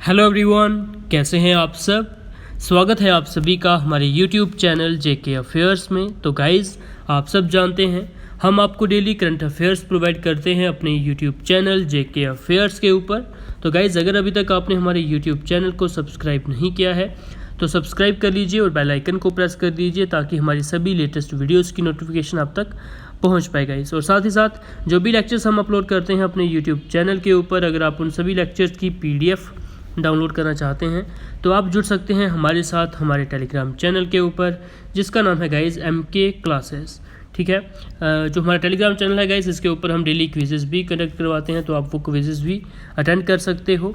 Hello everyone, कैसे हैं आप सब। स्वागत है आप सभी का हमारे यूट्यूब चैनल जेके अफेयर्स में। तो गाइज़, आप सब जानते हैं हम आपको डेली करंट अफेयर्स प्रोवाइड करते हैं अपने यूट्यूब चैनल जेके अफेयर्स के ऊपर। तो गाइज़, अगर अभी तक आपने हमारे यूट्यूब चैनल को सब्सक्राइब नहीं किया है तो सब्सक्राइब कर लीजिए और बेल आइकन को प्रेस कर दीजिए ताकि हमारी सभी लेटेस्ट वीडियोज़ की नोटिफिकेशन आप तक पहुंच पाए गाइस। और साथ ही साथ जो भी लेक्चर्स हम अपलोड करते हैं अपने यूट्यूब चैनल के ऊपर, अगर आप उन सभी लेक्चर्स की पीडीएफ डाउनलोड करना चाहते हैं तो आप जुड़ सकते हैं हमारे साथ हमारे टेलीग्राम चैनल के ऊपर, जिसका नाम है गाइस MK क्लासेस। ठीक है, जो हमारा टेलीग्राम चैनल है गाइस, इसके ऊपर हम डेली क्विजेस भी कंडक्ट करवाते हैं, तो आप वो क्विजेस भी अटेंड कर सकते हो।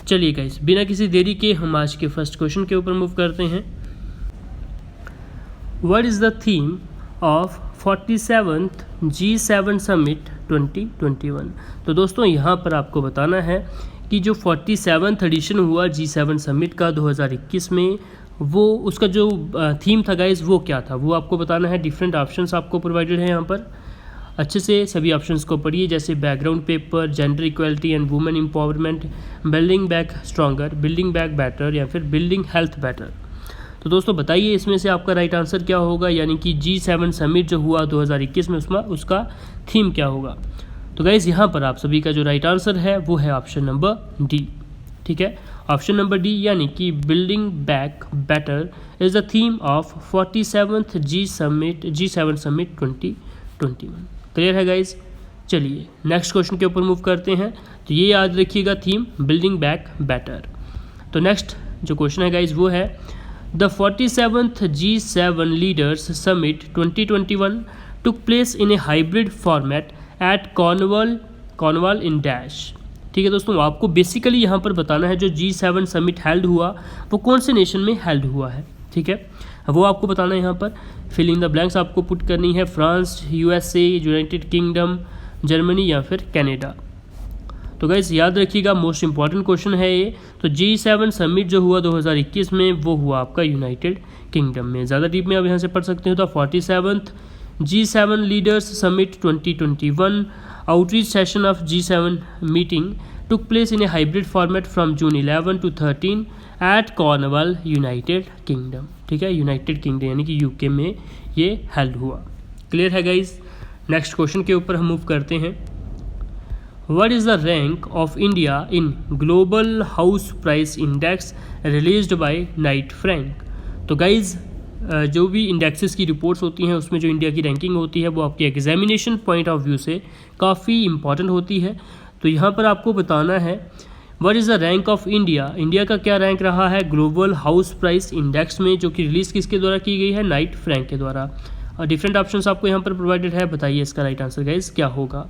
चलिए गाइस, बिना किसी देरी के हम आज के फर्स्ट क्वेश्चन के ऊपर मूव करते हैं। What is the theme of 47th G7 summit 2021। तो दोस्तों, यहाँ पर आपको बताना है कि जो 47th एडिशन हुआ G7 समिट का 2021 में, वो उसका जो थीम था गाइस वो क्या था, वो आपको बताना है। डिफरेंट ऑप्शंस आपको प्रोवाइडेड हैं यहाँ पर, अच्छे से सभी ऑप्शंस को पढ़िए, जैसे background paper, gender equality and women empowerment, building back stronger, building back better या फिर बिल्डिंग हेल्थ बेटर। तो दोस्तों बताइए इसमें से आपका राइट आंसर क्या होगा, यानी कि G7 समिट जो हुआ 2021 में उसका थीम क्या होगा। तो गाइज़, यहाँ पर आप सभी का जो राइट आंसर है वो है ऑप्शन नंबर डी। ठीक है, ऑप्शन नंबर डी, यानी कि building back better is the theme of 47th G7 summit 2021। क्लियर है गाइज़। चलिए नेक्स्ट क्वेश्चन के ऊपर मूव करते हैं। तो ये याद रखिएगा, थीम बिल्डिंग बैक बेटर। तो नेक्स्ट जो क्वेश्चन है गाइज़ वो है, the 47th G7 leaders summit 2021 took place in a hybrid format at Cornwall in dash. ठीक है दोस्तों, आपको बेसिकली यहाँ पर बताना है जो G7 समिट हेल्ड हुआ वो कौन से नेशन में हेल्ड हुआ है। ठीक है, वो आपको बताना है। यहाँ पर फिल इन द ब्लैंक्स आपको पुट करनी है, France, USA, United kingdom, Germany या फिर कनाडा। तो गाइस याद रखिएगा, मोस्ट इंपॉर्टेंट क्वेश्चन है ये। तो G7 समिट जो हुआ 2021 में वो हुआ आपका यूनाइटेड किंगडम में। ज़्यादा डीप में आप यहाँ से पढ़ सकते हो। तो 47th G7 leaders summit 2021 outreach session of G7 meeting took place in a hybrid format from June 11 to 13 at Cornwall, United Kingdom. ठीक है, यूनाइटेड किंगडम यानी कि UK में ये हेल्ड हुआ। क्लियर है गाइज। नेक्स्ट क्वेश्चन के ऊपर हम मूव करते हैं। What is the rank of India in Global House Price Index released by Knight Frank? तो गाइज, जो भी इंडेक्सेस की रिपोर्ट्स होती हैं उसमें जो इंडिया की रैंकिंग होती है वो आपके एग्जामिनेशन पॉइंट ऑफ व्यू से काफ़ी इंपॉर्टेंट होती है। तो यहाँ पर आपको बताना है what is the rank of India, India का क्या रैंक रहा है ग्लोबल हाउस प्राइस इंडेक्स में, जो कि रिलीज़ किसके द्वारा की गई है, नाइट फ्रैंक के द्वारा। और डिफरेंट ऑप्शंस आपको यहाँ पर प्रोवाइडेड है, बताइए इसका राइट आंसर गाइज क्या होगा।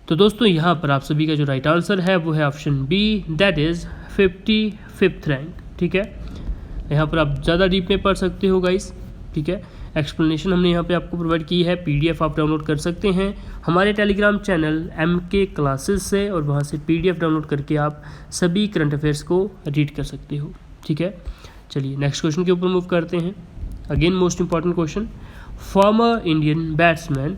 तो दोस्तों यहाँ पर आप सभी का जो राइट आंसर है वो है option B, that is 55th rank. ठीक है, यहाँ पर आप ज़्यादा डीप में पढ़ सकते हो गाइस। ठीक है, एक्सप्लेनेशन हमने यहाँ पे आपको प्रोवाइड की है, PDF आप डाउनलोड कर सकते हैं हमारे टेलीग्राम चैनल MK क्लासेस से, और वहाँ से PDF डाउनलोड करके आप सभी करंट अफेयर्स को रीड कर सकते हो। ठीक है, चलिए नेक्स्ट क्वेश्चन के ऊपर मूव करते हैं। Again most important question, former Indian batsman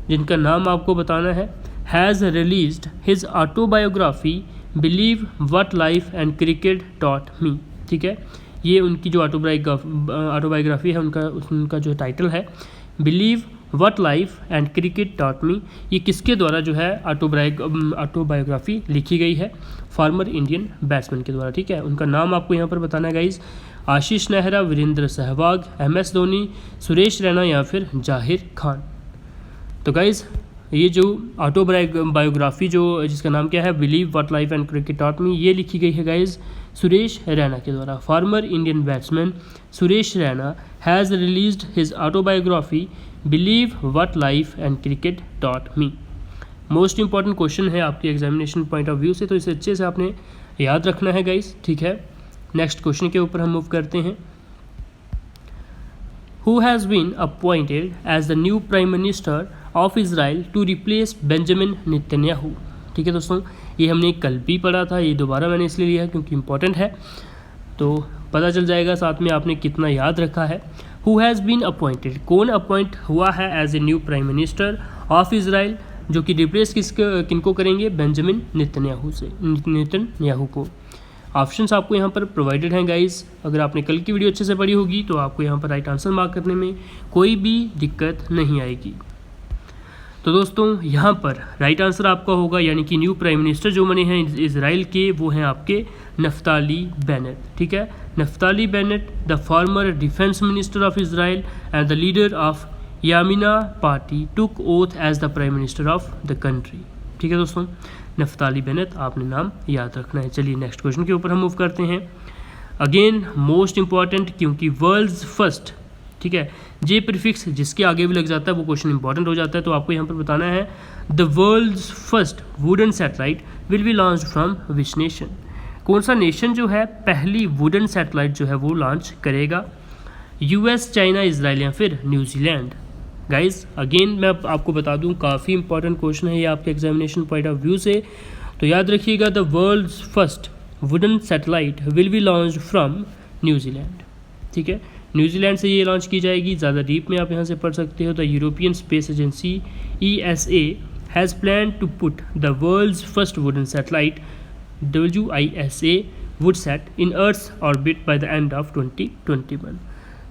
जिनका नाम आपको बताना है has released his autobiography believe what life and cricket taught me. ठीक है, ये उनकी जो ऑटोबायोग्राफी है उनका जो टाइटल है believe what life and cricket taught me. ये किसके द्वारा जो है ऑटोबायोग्राफी लिखी गई है, फॉर्मर इंडियन बैट्समैन के द्वारा। ठीक है, उनका नाम आपको यहाँ पर बताना है गाइज, आशीष नेहरा, वीरेंद्र सहवाग, MS धोनी, सुरेश रैना या फिर जाहिर खान। तो गाइज, ये जो ऑटोबायोग्राफी जो जिसका नाम क्या है believe what life and cricket taught me, ये लिखी गई है गाइज सुरेश रैना के द्वारा। Former Indian batsman Suresh Raina has released his autobiography believe what life and cricket taught me. Most important question है आपके एग्जामिनेशन पॉइंट ऑफ व्यू से, तो इसे अच्छे से आपने याद रखना है गाइज। ठीक है, नेक्स्ट क्वेश्चन के ऊपर हम मूव करते हैं। Who has been appointed as the new Prime Minister of Israel to replace Benjamin Netanyahu? ठीक है दोस्तों, ये हमने कल भी पढ़ा था, ये दोबारा मैंने इसलिए लिया क्योंकि इंपॉर्टेंट है, तो पता चल जाएगा साथ में आपने कितना याद रखा है। Who has been appointed, कौन अपॉइंट हुआ है as a new prime minister of Israel, जो कि रिप्लेस किनको करेंगे, बेंजामिन नेतन्याहू को। ऑप्शंस आपको यहाँ पर प्रोवाइडेड हैं गाइस। अगर आपने कल की वीडियो अच्छे से पढ़ी होगी तो आपको यहाँ पर राइट आंसर मार्क करने में कोई भी दिक्कत नहीं आएगी। तो दोस्तों यहाँ पर राइट आंसर आपका होगा, यानी कि न्यू प्राइम मिनिस्टर जो बने हैं इजराइल के, वो हैं आपके नफ्ताली बेनेट। ठीक है, Naftali Bennett, the former defence minister of Israel and the leader of Yamina party took oath as the prime minister of the country. ठीक है दोस्तों, नफ्ताली बेनेट आपने नाम याद रखना है। चलिए नेक्स्ट क्वेश्चन के ऊपर हम मूव करते हैं। अगेन मोस्ट इंपॉर्टेंट, क्योंकि वर्ल्ड्स फर्स्ट, ठीक है, जे प्रीफिक्स जिसके आगे भी लग जाता है वो क्वेश्चन इंपॉर्टेंट हो जाता है। तो आपको यहाँ पर बताना है the world's first wooden satellite will be launch from which nation. कौन सा नेशन जो है पहली वुडन सैटेलाइट जो है वो लॉन्च करेगा? यूएस, चाइना, इजराइल या फिर न्यूजीलैंड। गाइज अगेन मैं आपको बता दूं काफ़ी इंपॉर्टेंट क्वेश्चन है ये आपके एग्जामिनेशन पॉइंट ऑफ व्यू से, तो याद रखिएगा the world's first wooden satellite will be launch from New Zealand. ठीक है, न्यूजीलैंड से ये लॉन्च की जाएगी। ज़्यादा डीप में आप यहाँ से पढ़ सकते हो। The European Space Agency ESA has plan to put the world's first wooden satellite WISA WoodSat in Earth's orbit by the end of 2021।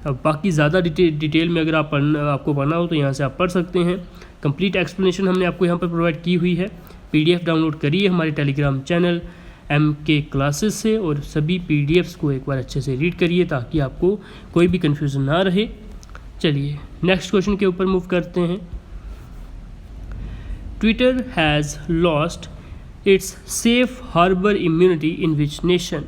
अब बाकी ज़्यादा डिटेल में अगर आपको पढ़ना हो तो यहाँ से आप पढ़ सकते हैं। कंप्लीट एक्सप्लेनेशन हमने आपको यहाँ पर प्रोवाइड की हुई है। PDF डाउनलोड करिए हमारे टेलीग्राम चैनल MK क्लासेस से, और सभी PDFs को एक बार अच्छे से रीड करिए ताकि आपको कोई भी कन्फ्यूज़न ना रहे। चलिए नेक्स्ट क्वेश्चन के ऊपर मूव करते हैं। Twitter has lost its safe harbour immunity in which nation.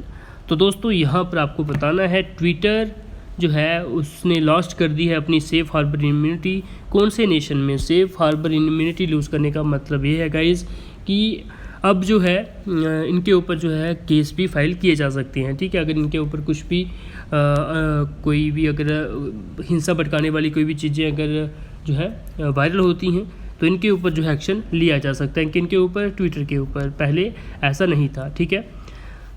तो दोस्तों यहाँ पर आपको बताना है ट्विटर जो है उसने लॉस्ट कर दी है अपनी सेफ हार्बर इम्यूनिटी। कौन से नेशन में? सेफ हार्बर इम्यूनिटी लूज़ करने का मतलब ये है गाइज कि अब जो है इनके ऊपर जो है केस भी फाइल किए जा सकते हैं। ठीक है, अगर इनके ऊपर कुछ भी कोई भी अगर हिंसा भड़काने वाली कोई भी चीज़ें अगर जो है वायरल होती हैं तो इनके ऊपर जो है एक्शन लिया जा सकता है। इनके ऊपर, ट्विटर के ऊपर, पहले ऐसा नहीं था। ठीक है,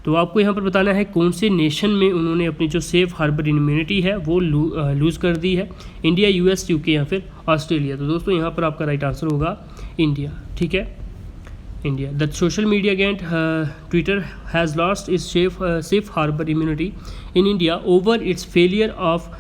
तो आपको यहाँ पर बताना है कौन से नेशन में उन्होंने अपनी जो सेफ हार्बर इम्यूनिटी है वो लूज़ कर दी है। इंडिया, US, UK या फिर ऑस्ट्रेलिया। तो दोस्तों यहाँ पर आपका राइट आंसर होगा इंडिया। ठीक है, India. The social media giant Twitter has lost its safe harbour immunity in India over its failure of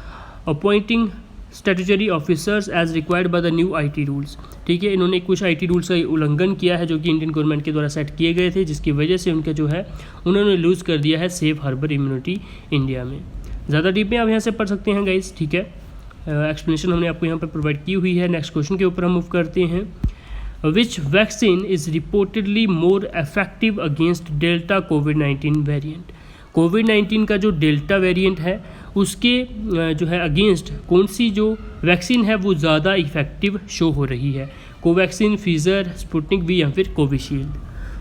appointing statutory officers as required by the new IT rules. ठीक है, इन्होंने कुछ IT rules का उल्लंघन किया है जो कि इंडियन गवर्नमेंट के द्वारा सेट किए गए थे, जिसकी वजह से उनका जो है उन्होंने लूज़ कर दिया है सेफ हार्बर इम्यूनिटी इंडिया में। ज़्यादा डीप में आप यहाँ से पढ़ सकते हैं गाइस। ठीक है, एक्सप्लेनेशन हमने आपको यहाँ पर प्रोवाइड की हुई है। नेक्स्ट क्वेश्चन के ऊपर हम मूव करते हैं। Which vaccine is reportedly more effective against delta कोविड-19 वेरिएंट। कोविड-19 का जो डेल्टा वेरिएंट है उसके जो है अगेंस्ट कौन सी जो वैक्सीन है वो ज़्यादा इफेक्टिव शो हो रही है? कोवैक्सीन, फिजर, स्पुतनिक V या फिर कोविशील्ड।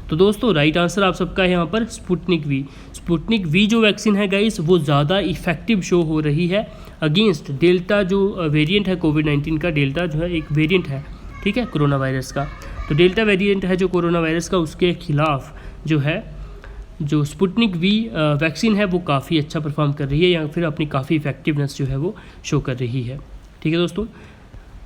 तो दोस्तों राइट आंसर आप सबका है यहाँ पर स्पुतनिक V। स्पुतनिक V जो वैक्सीन है गाइस वो ज़्यादा इफेक्टिव शो हो रही है अगेंस्ट डेल्टा जो वेरिएंट है कोविड-19 का। डेल्टा जो है एक वेरिएंट है, ठीक है, कोरोना वायरस का। तो डेल्टा वेरिएंट है जो कोरोना वायरस का, उसके खिलाफ जो है जो स्पुतनिक V वैक्सीन है वो काफ़ी अच्छा परफॉर्म कर रही है या फिर अपनी काफ़ी इफेक्टिवनेस जो है वो शो कर रही है। ठीक है दोस्तों,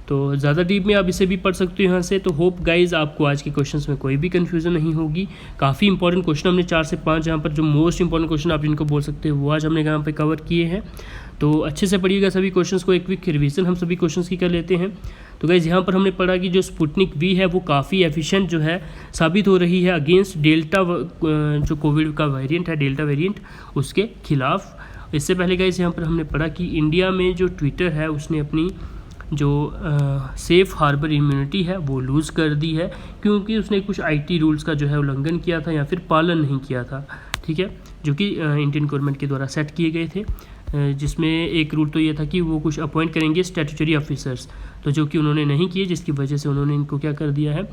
तो ज़्यादा डीप में आप इसे भी पढ़ सकते हो यहाँ से। तो होप गाइज आपको आज के क्वेश्चंस में कोई भी कन्फ्यूज़न नहीं होगी। काफ़ी इंपॉर्टेंट क्वेश्चन हमने 4 से 5 यहाँ पर जो मोस्ट इंपॉर्टेंट क्वेश्चन आप जिनको बोल सकते हो वो आज हमने यहाँ पे कवर किए हैं। तो अच्छे से पढ़िएगा सभी क्वेश्चंस को। एक क्विक रिवीजन हम सभी क्वेश्चंस की कर लेते हैं। तो गाइज यहाँ पर हमने पढ़ा कि जो स्पुतनिक V है वो काफ़ी एफिशिएंट जो है साबित हो रही है अगेंस्ट डेल्टा जो कोविड का वेरिएंट है, डेल्टा वेरिएंट, उसके खिलाफ। इससे पहले गाइज यहाँ पर हमने पढ़ा कि इंडिया में जो ट्विटर है उसने अपनी जो सेफ हार्बर इम्यूनिटी है वो लूज़ कर दी है क्योंकि उसने कुछ IT रूल्स का जो है उल्लंघन किया था या फिर पालन नहीं किया था। ठीक है, जो कि इंडियन गवर्नमेंट के द्वारा सेट किए गए थे, जिसमें एक रूल तो ये था कि वो कुछ अपॉइंट करेंगे स्टैट्यूटरी ऑफिसर्स, तो जो कि उन्होंने नहीं किए, जिसकी वजह से उन्होंने इनको क्या कर दिया है,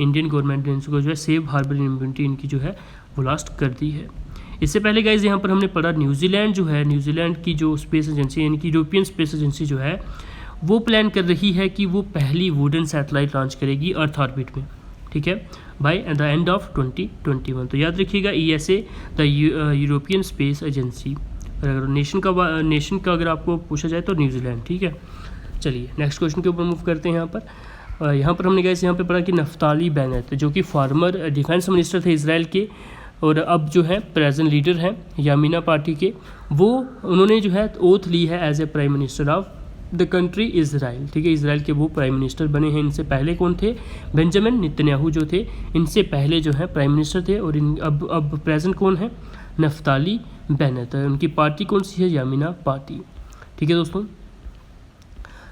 इंडियन गवर्नमेंट ने इनको जो है सेफ हार्बर इम्यूनिटी इनकी जो है वो लॉस्ट कर दी है। इससे पहले गाइज यहाँ पर हमने पढ़ा न्यूजीलैंड जो है, न्यूजीलैंड की जो स्पेस एजेंसी यानी कि यूरोपियन स्पेस एजेंसी जो है वो प्लान कर रही है कि वो पहली वुडन सैटेलाइट लॉन्च करेगी अर्थ ऑर्बिट में। ठीक है, बाय द एंड ऑफ 2021। तो याद रखिएगा ESA the European Space agency. अगर नेशन का अगर आपको पूछा जाए तो न्यूजीलैंड। ठीक है, चलिए नेक्स्ट क्वेश्चन के ऊपर मूव करते हैं। यहाँ पर हमने गाइस यहाँ पे पढ़ा कि नफ्ताली बेनेट जो कि फॉर्मर डिफेंस मिनिस्टर थे इजराइल के, और अब जो है प्रेजेंट लीडर हैं यामीना पार्टी के, वो उन्होंने जो है ओथ ली है as a prime minister of the country Israel. ठीक है, इज़राइल के वो प्राइम मिनिस्टर बने हैं। इनसे पहले कौन थे? बेंजामिन नेतन्याहू जो थे, इनसे पहले जो है प्राइम मिनिस्टर थे। और अब प्रेजेंट कौन है? Naftali Bennett. उनकी पार्टी कौन सी है? यामीना पार्टी। ठीक है दोस्तों,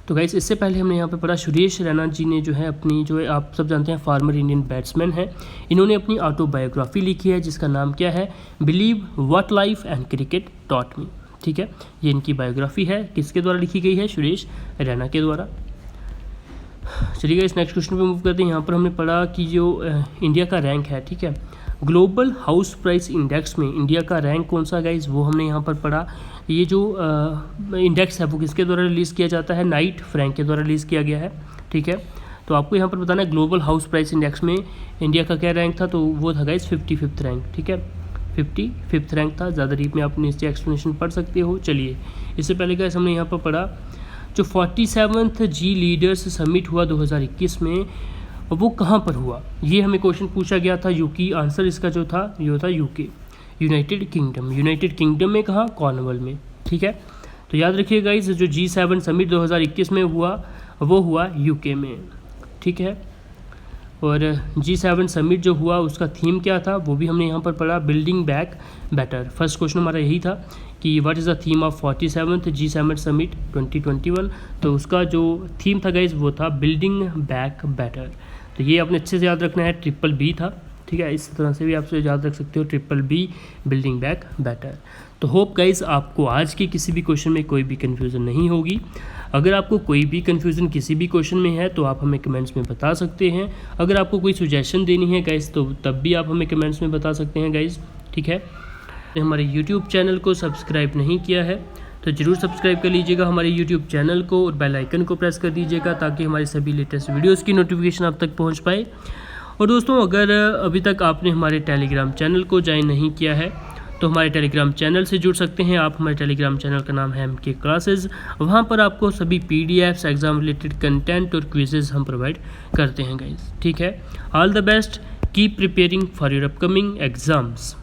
तो गाइस इससे पहले हमने यहाँ पे पढ़ा सुरेश रैना जी ने जो है अपनी, जो है आप सब जानते हैं फार्मर इंडियन बैट्समैन है, इन्होंने अपनी ऑटोबायोग्राफी लिखी है जिसका नाम क्या है? Believe what life and cricket taught me. ठीक है, ये इनकी बायोग्राफी है। किसके द्वारा लिखी गई है? सुरेश रैना के द्वारा। चलिए इस नेक्स्ट क्वेश्चन पे मूव करते हैं। यहाँ पर हमने पढ़ा कि जो इंडिया का रैंक है, ठीक है, ग्लोबल हाउस प्राइस इंडेक्स में इंडिया का रैंक कौन सा गाइज, वो हमने यहाँ पर पढ़ा। ये जो इंडेक्स है वो किसके द्वारा रिलीज़ किया जाता है? नाइट फ्रैंक के द्वारा रिलीज़ किया गया है। ठीक है, तो आपको यहाँ पर बताना है ग्लोबल हाउस प्राइस इंडेक्स में इंडिया का क्या रैंक था, तो वो था गाइज 55th रैंक। ठीक है, 55th रैंक था। ज़्यादा डीप में आप नीचे एक्सप्लेनेशन पढ़ सकते हो। चलिए इससे पहले गाइज हमने यहाँ पर पढ़ा जो 47th जी लीडर्स समिट हुआ 2021 में, वो कहाँ पर हुआ? ये हमें क्वेश्चन पूछा गया था। यूके, आंसर इसका जो था ये था UK, United kingdom. United kingdom में कहाँ? कॉर्नवॉल में। ठीक है, तो याद रखिए गाइस जो G7 समिट 2021 में हुआ वो हुआ यूके में। ठीक है, और G7 समिट जो हुआ उसका थीम क्या था वो भी हमने यहाँ पर पढ़ा, building back better. First question हमारा यही था कि what is the theme of 47th G7 summit 2021, तो उसका जो थीम था गाइस वो था बिल्डिंग बैक बेटर। तो ये आपने अच्छे से याद रखना है, BBB था। ठीक है, इस तरह से भी आप याद रख सकते हो, BBB बिल्डिंग बैक बेटर। तो होप गाइस आपको आज के किसी भी क्वेश्चन में कोई भी कन्फ्यूज़न नहीं होगी। अगर आपको कोई भी कन्फ्यूज़न किसी भी क्वेश्चन में है तो आप हमें कमेंट्स में बता सकते हैं। अगर आपको कोई सुजेशन देनी है गाइस तो तब भी आप हमें कमेंट्स में बता सकते हैं गाइस। ठीक है, हमारे यूट्यूब चैनल को सब्सक्राइब नहीं किया है तो ज़रूर सब्सक्राइब कर लीजिएगा हमारे यूट्यूब चैनल को, और बेल आइकन को प्रेस कर दीजिएगा ताकि हमारे सभी लेटेस्ट वीडियोज़ की नोटिफिकेशन आप तक पहुँच पाए। और दोस्तों अगर अभी तक आपने हमारे टेलीग्राम चैनल को ज्वाइन नहीं किया है तो हमारे टेलीग्राम चैनल से जुड़ सकते हैं आप। हमारे टेलीग्राम चैनल का नाम है MK क्लासेस। वहाँ पर आपको सभी PDFs, एग्जाम रिलेटेड कंटेंट और क्विजेज हम प्रोवाइड करते हैं गाइस। ठीक है, all the best, keep preparing for your upcoming exams.